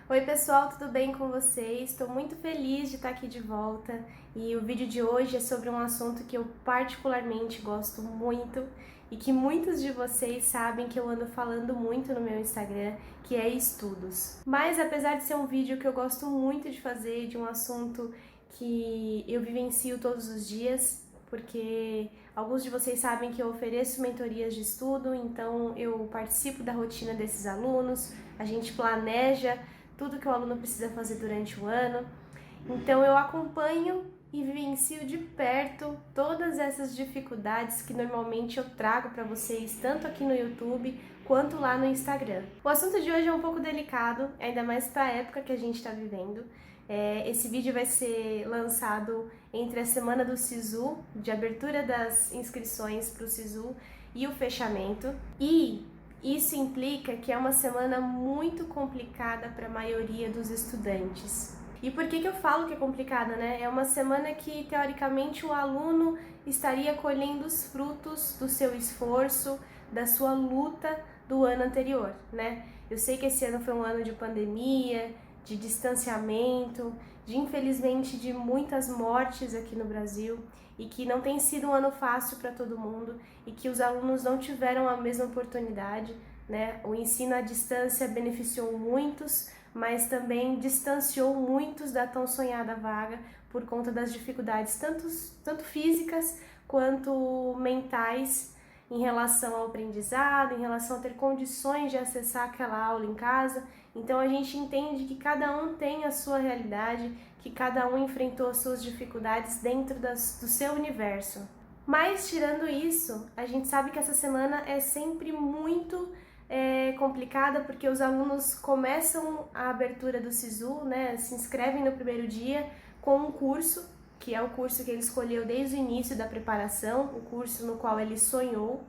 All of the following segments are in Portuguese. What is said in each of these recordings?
Oi pessoal, tudo bem com vocês? Estou muito feliz de estar aqui de volta e o vídeo de hoje é sobre um assunto que eu particularmente gosto muito e que muitos de vocês sabem que eu ando falando muito no meu Instagram, que é estudos. Mas apesar de ser um vídeo que eu gosto muito de fazer, de um assunto que eu vivencio todos os dias, porque alguns de vocês sabem que eu ofereço mentorias de estudo, então eu participo da rotina desses alunos, a gente planeja tudo que o aluno precisa fazer durante o ano. Então eu acompanho e vivencio de perto todas essas dificuldades que normalmente eu trago para vocês, tanto aqui no YouTube quanto lá no Instagram. O assunto de hoje é um pouco delicado, ainda mais para a época que a gente está vivendo. Esse vídeo vai ser lançado entre a semana do Sisu, de abertura das inscrições para o Sisu, e o fechamento. E isso implica que é uma semana muito complicada para a maioria dos estudantes. E por que eu falo que é complicada, né? É uma semana que, teoricamente, o aluno estaria colhendo os frutos do seu esforço, da sua luta do ano anterior, né? Eu sei que esse ano foi um ano de pandemia, de distanciamento, infelizmente de muitas mortes aqui no Brasil e que não tem sido um ano fácil para todo mundo e que os alunos não tiveram a mesma oportunidade, né? O ensino à distância beneficiou muitos, mas também distanciou muitos da tão sonhada vaga por conta das dificuldades tanto físicas quanto mentais em relação ao aprendizado, em relação a ter condições de acessar aquela aula em casa. Então a gente entende que cada um tem a sua realidade, que cada um enfrentou as suas dificuldades dentro do seu universo. Mas tirando isso, a gente sabe que essa semana é sempre muito complicada porque os alunos começam a abertura do Sisu, né, se inscrevem no primeiro dia com um curso, que é o curso que ele escolheu desde o início da preparação, o curso no qual ele sonhou.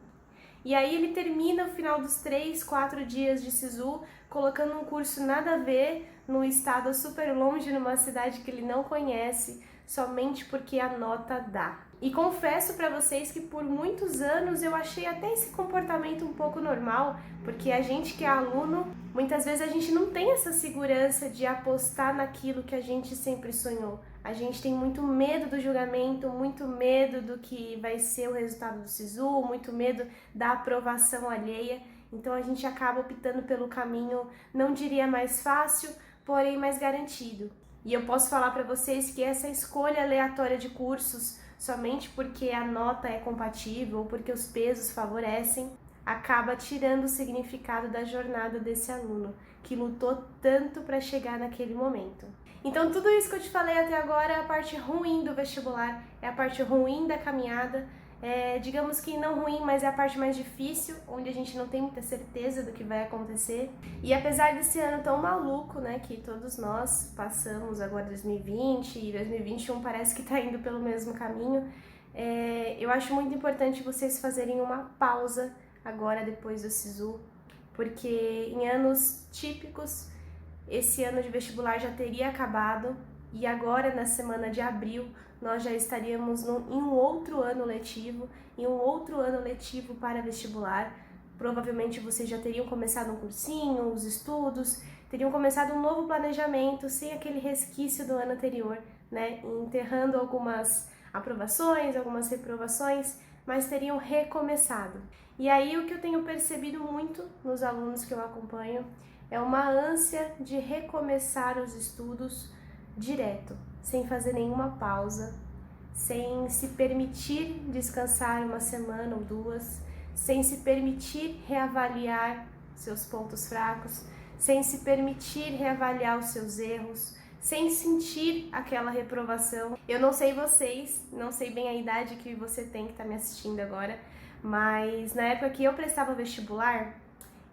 E aí ele termina o final dos 3, 4 dias de Sisu colocando um curso nada a ver, num estado super longe, numa cidade que ele não conhece, somente porque a nota dá. E confesso para vocês que por muitos anos eu achei até esse comportamento um pouco normal, porque a gente que é aluno, muitas vezes a gente não tem essa segurança de apostar naquilo que a gente sempre sonhou. A gente tem muito medo do julgamento, muito medo do que vai ser o resultado do Sisu, muito medo da aprovação alheia. Então a gente acaba optando pelo caminho, não diria mais fácil, porém mais garantido. E eu posso falar para vocês que essa escolha aleatória de cursos, somente porque a nota é compatível ou porque os pesos favorecem, acaba tirando o significado da jornada desse aluno, que lutou tanto para chegar naquele momento. Então tudo isso que eu te falei até agora é a parte ruim do vestibular, é a parte ruim da caminhada, digamos que não ruim, mas é a parte mais difícil, onde a gente não tem muita certeza do que vai acontecer. E apesar desse ano tão maluco, né, que todos nós passamos agora 2020 e 2021 parece que tá indo pelo mesmo caminho, eu acho muito importante vocês fazerem uma pausa agora depois do Sisu, porque em anos típicos esse ano de vestibular já teria acabado e agora na semana de abril nós já estaríamos em um outro ano letivo, para vestibular. Provavelmente vocês já teriam começado um cursinho, os estudos, teriam começado um novo planejamento sem aquele resquício do ano anterior, né? Enterrando algumas aprovações, algumas reprovações, mas teriam recomeçado. E aí o que eu tenho percebido muito nos alunos que eu acompanho é uma ânsia de recomeçar os estudos direto, sem fazer nenhuma pausa, sem se permitir descansar uma semana ou duas, sem se permitir reavaliar seus pontos fracos, sem se permitir reavaliar os seus erros, sem sentir aquela reprovação. Eu não sei vocês, não sei bem a idade que você tem que tá me assistindo agora, mas na época que eu prestava vestibular,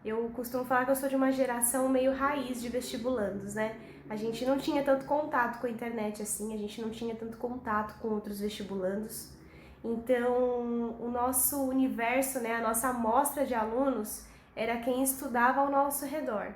eu costumo falar que eu sou de uma geração meio raiz de vestibulandos, né? A gente não tinha tanto contato com a internet assim, a gente não tinha tanto contato com outros vestibulandos. Então, o nosso universo, né, a nossa amostra de alunos era quem estudava ao nosso redor.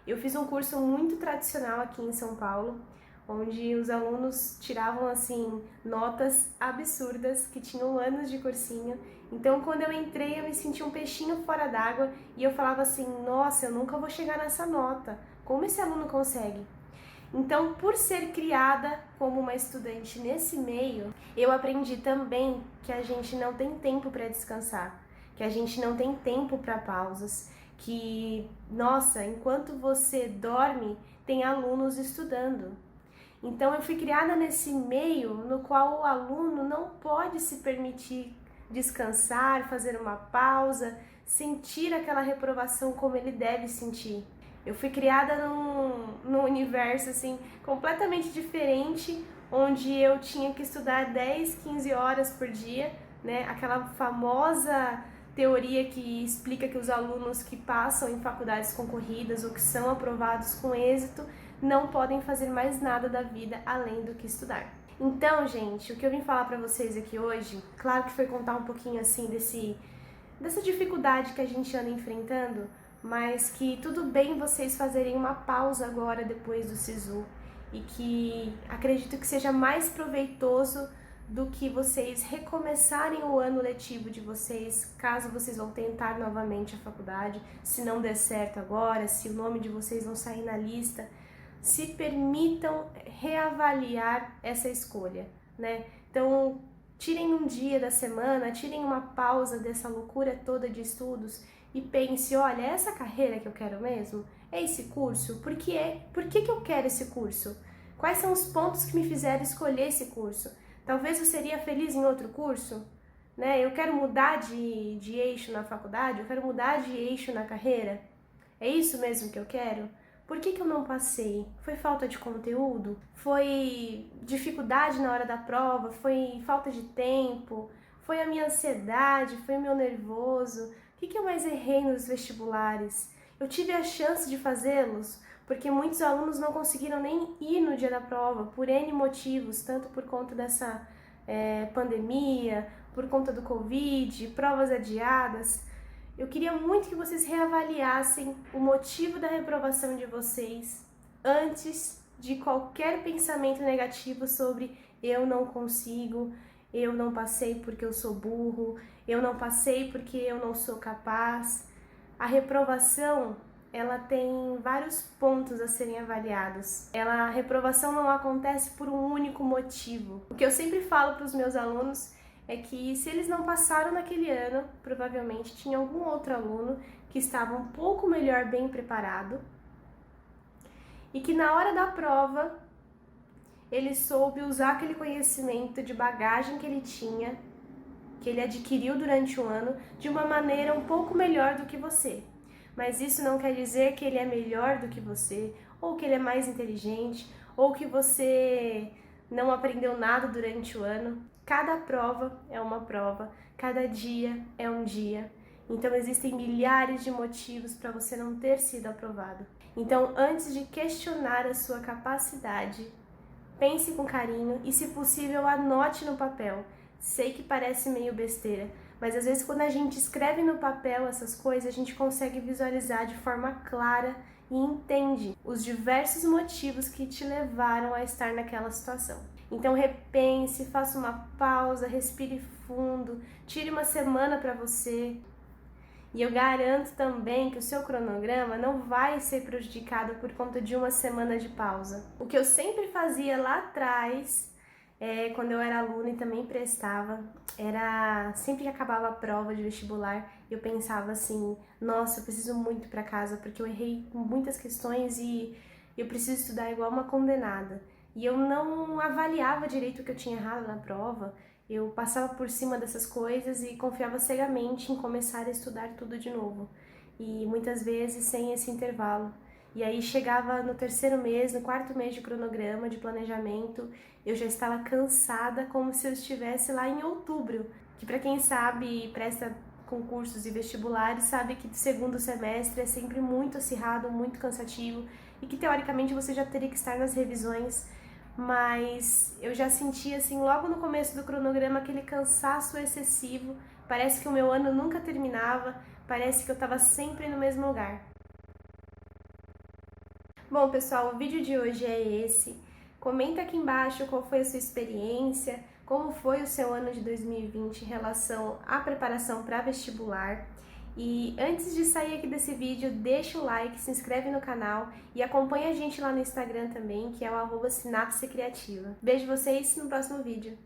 Eu fiz um curso muito tradicional aqui em São Paulo, onde os alunos tiravam assim notas absurdas, que tinham anos de cursinho. Então, quando eu entrei, eu me senti um peixinho fora d'água e eu falava assim: nossa, eu nunca vou chegar nessa nota, Como esse aluno consegue? Então, por ser criada como uma estudante nesse meio, eu aprendi também que a gente não tem tempo para descansar, que a gente não tem tempo para pausas, que, nossa, enquanto você dorme, tem alunos estudando. Então, eu fui criada nesse meio no qual o aluno não pode se permitir descansar, fazer uma pausa, sentir aquela reprovação como ele deve sentir. Eu fui criada num universo assim completamente diferente, onde eu tinha que estudar 10, 15 horas por dia, né? Aquela famosa teoria que explica que os alunos que passam em faculdades concorridas ou que são aprovados com êxito não podem fazer mais nada da vida além do que estudar. Então, gente, o que eu vim falar pra vocês aqui hoje, claro que foi contar um pouquinho assim dessa dificuldade que a gente anda enfrentando, mas que tudo bem vocês fazerem uma pausa agora depois do SISU e que acredito que seja mais proveitoso do que vocês recomeçarem o ano letivo de vocês, caso vocês vão tentar novamente a faculdade, se não der certo agora, se o nome de vocês não sair na lista, se permitam reavaliar essa escolha, né? Então, tirem um dia da semana, tirem uma pausa dessa loucura toda de estudos e pense, olha, é essa carreira que eu quero mesmo? É esse curso? Por que eu quero esse curso? Quais são os pontos que me fizeram escolher esse curso? Talvez eu seria feliz em outro curso? Né? Eu quero mudar de eixo na faculdade? Eu quero mudar de eixo na carreira? É isso mesmo que eu quero? Por que eu não passei? Foi falta de conteúdo? Foi dificuldade na hora da prova? Foi falta de tempo? Foi a minha ansiedade? Foi o meu nervoso? O que eu mais errei nos vestibulares? Eu tive a chance de fazê-los, porque muitos alunos não conseguiram nem ir no dia da prova, por N motivos, tanto por conta dessa pandemia, por conta do Covid, provas adiadas. Eu queria muito que vocês reavaliassem o motivo da reprovação de vocês antes de qualquer pensamento negativo sobre eu não consigo, eu não passei porque eu sou burro, eu não passei porque eu não sou capaz. A reprovação, ela tem vários pontos a serem avaliados. A reprovação não acontece por um único motivo. O que eu sempre falo para os meus alunos é que se eles não passaram naquele ano, provavelmente tinha algum outro aluno que estava um pouco melhor bem preparado e que na hora da prova ele soube usar aquele conhecimento de bagagem que ele tinha, que ele adquiriu durante o ano, de uma maneira um pouco melhor do que você. Mas isso não quer dizer que ele é melhor do que você, ou que ele é mais inteligente, ou que você não aprendeu nada durante o ano. Cada prova é uma prova, cada dia é um dia. Então existem milhares de motivos para você não ter sido aprovado. Então, antes de questionar a sua capacidade, pense com carinho e, se possível, anote no papel. Sei que parece meio besteira, mas às vezes quando a gente escreve no papel essas coisas, a gente consegue visualizar de forma clara e entende os diversos motivos que te levaram a estar naquela situação. Então repense, faça uma pausa, respire fundo, tire uma semana para você. E eu garanto também que o seu cronograma não vai ser prejudicado por conta de uma semana de pausa. O que eu sempre fazia lá atrás, quando eu era aluna e também prestava, era sempre que acabava a prova de vestibular, eu pensava assim, nossa, eu preciso muito ir para casa porque eu errei muitas questões e eu preciso estudar igual uma condenada. E eu não avaliava direito o que eu tinha errado na prova, eu passava por cima dessas coisas e confiava cegamente em começar a estudar tudo de novo. E muitas vezes sem esse intervalo. E aí chegava no terceiro mês, no quarto mês de cronograma, de planejamento, eu já estava cansada, como se eu estivesse lá em outubro. Que para quem sabe, presta concursos e vestibulares, sabe que o segundo semestre é sempre muito acirrado, muito cansativo e que teoricamente você já teria que estar nas revisões, mas eu já senti assim logo no começo do cronograma aquele cansaço excessivo, parece que o meu ano nunca terminava, parece que eu estava sempre no mesmo lugar. Bom, pessoal, o vídeo de hoje é esse. Comenta aqui embaixo qual foi a sua experiência, como foi o seu ano de 2020 em relação à preparação para vestibular. E antes de sair aqui desse vídeo, deixa o like, se inscreve no canal e acompanha a gente lá no Instagram também, que é o @sinapse criativa. Vejo vocês no próximo vídeo.